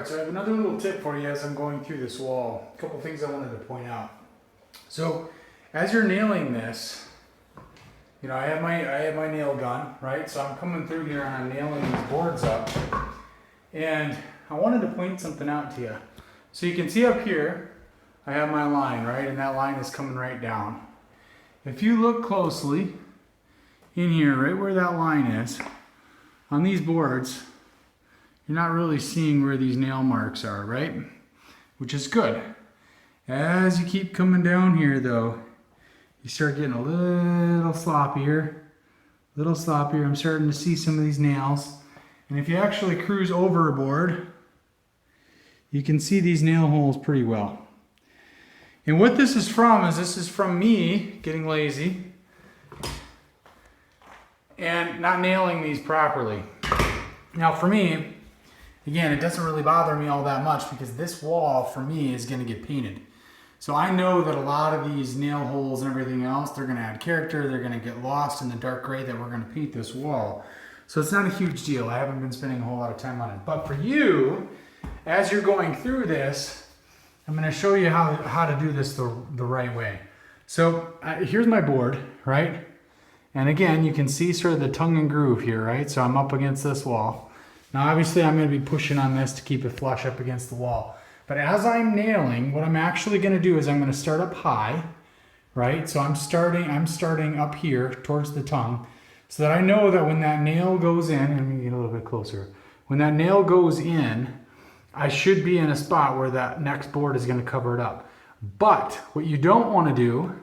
Alright, so I have another little tip for you as I'm going through this wall. A couple things I wanted to point out. So, as you're nailing this, you know, I have my nail gun, right? So I'm coming through here and I'm nailing these boards up. And I wanted to point something out to you. So you can see up here, I have my line, right? And that line is coming right down. If you look closely in here, right where that line is, on these boards, you're not really seeing where these nail marks are, right? Which is good. As you keep coming down here though, you start getting a little sloppier. I'm starting to see some of these nails. And if you actually cruise overboard, you can see these nail holes pretty well. And what this is from me getting lazy and not nailing these properly. Now for me, again, it doesn't really bother me all that much because this wall for me is going to get painted. So I know that a lot of these nail holes and everything else, they're going to add character, they're going to get lost in the dark gray that we're going to paint this wall. So it's not a huge deal. I haven't been spending a whole lot of time on it. But for you, as you're going through this, I'm going to show you how to do this the right way. So here's my board, right? And again, you can see sort of the tongue and groove here, right? So I'm up against this wall. Now obviously I'm going to be pushing on this to keep it flush up against the wall. But as I'm nailing, what I'm actually going to do is I'm going to start up high, right? So I'm starting up here towards the tongue so that I know that when that nail goes in, let me get a little bit closer. When that nail goes in, I should be in a spot where that next board is going to cover it up. But what you don't want to do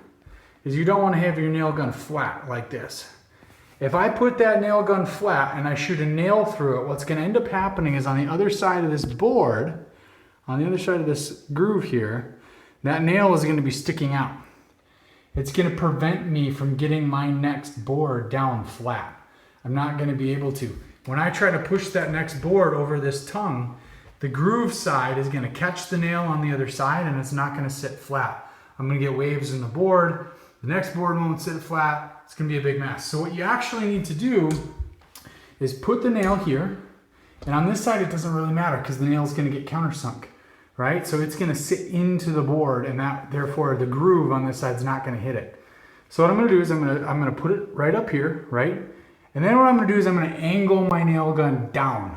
is you don't want to have your nail gun flat like this. If I put that nail gun flat and I shoot a nail through it, what's going to end up happening is on the other side of this board, on the other side of this groove here, that nail is going to be sticking out. It's going to prevent me from getting my next board down flat. I'm not going to be able to. When I try to push that next board over this tongue, the groove side is going to catch the nail on the other side and it's not going to sit flat. I'm going to get waves in the board. The next board won't sit flat. It's going to be a big mess. So what you actually need to do is put the nail here. And on this side, it doesn't really matter because the nail is going to get countersunk, right? So it's going to sit into the board and that, therefore, the groove on this side is not going to hit it. So what I'm going to do is I'm going to put it right up here, right? And then what I'm going to do is I'm going to angle my nail gun down.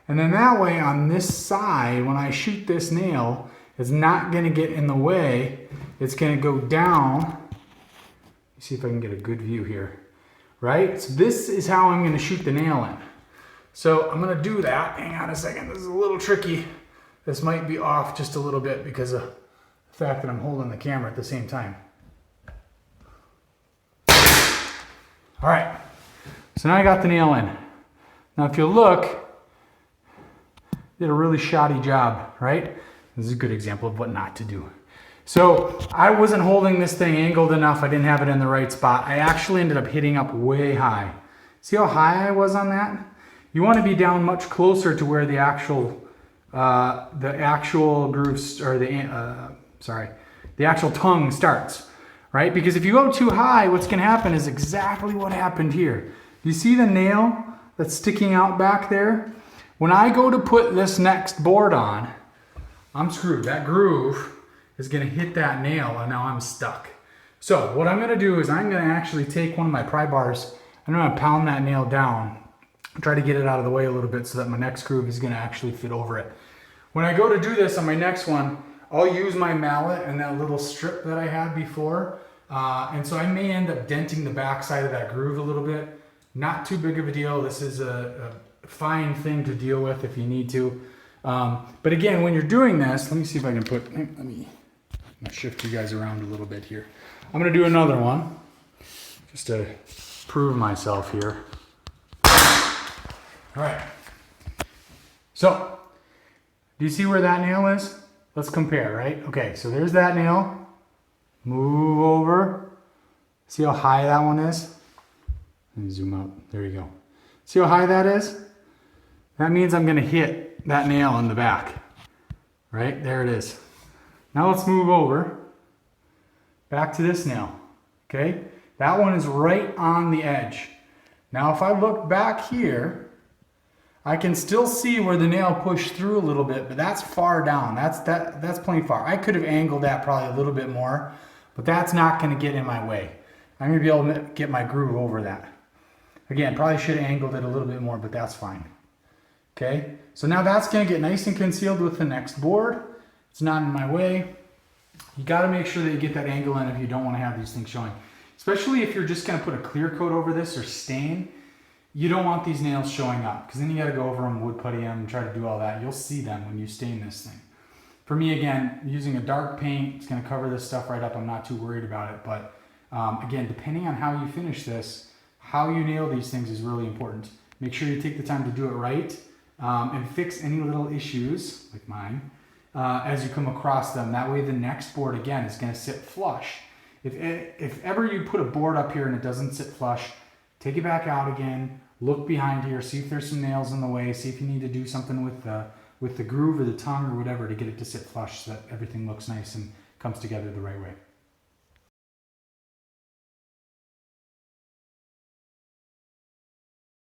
And then that way on this side, when I shoot this nail, it's not going to get in the way. It's going to go down. Let me see if I can get a good view here, right? So this is how I'm going to shoot the nail in. So I'm going to do that. Hang on a second. This is a little tricky. This might be off just a little bit because of the fact that I'm holding the camera at the same time. All right. So now I got the nail in. Now if you look, did a really shoddy job, right? This is a good example of what not to do. So I wasn't holding this thing angled enough. I didn't have it in the right spot. I actually ended up hitting up way high. See how high I was on that? You want to be down much closer to where the actual grooves, or the actual tongue starts, right? Because if you go too high, what's going to happen is exactly what happened here. You see the nail that's sticking out back there? When I go to put this next board on, I'm screwed. That groove is going to hit that nail and now I'm stuck. So what I'm going to do is I'm going to actually take one of my pry bars and I'm going to pound that nail down, try to get it out of the way a little bit so that my next groove is going to actually fit over it. When I go to do this on my next one, I'll use my mallet and that little strip that I had before. And so I may end up denting the back side of that groove a little bit. Not too big of a deal. This is a fine thing to deal with if you need to. But again, when you're doing this, let me see if I can put, let me shift you guys around a little bit here. I'm going to do another one just to prove myself here. All right. So, do you see where that nail is? Let's compare, right? Okay, so there's that nail. Move over. See how high that one is? Let me zoom out. There you go. See how high that is? That means I'm going to hit that nail in the back. Right? There it is. Now let's move over. Back to this nail. Okay? That one is right on the edge. Now if I look back here, I can still see where the nail pushed through a little bit, but that's far down. That's plenty far. I could have angled that probably a little bit more, but that's not going to get in my way. I'm going to be able to get my groove over that. Again, probably should have angled it a little bit more, but that's fine. Okay, so now that's going to get nice and concealed with the next board. It's not in my way. You got to make sure that you get that angle in if you don't want to have these things showing. Especially if you're just going to put a clear coat over this or stain, you don't want these nails showing up because then you got to go over them, wood putty them, and try to do all that. You'll see them when you stain this thing. For me, again, using a dark paint, it's going to cover this stuff right up. I'm not too worried about it. But again, depending on how you finish this, how you nail these things is really important. Make sure you take the time to do it right and fix any little issues, like mine, as you come across them. That way the next board, again, is going to sit flush. If ever you put a board up here and it doesn't sit flush, take it back out again, look behind here, see if there's some nails in the way, see if you need to do something with the groove or the tongue or whatever to get it to sit flush so that everything looks nice and comes together the right way.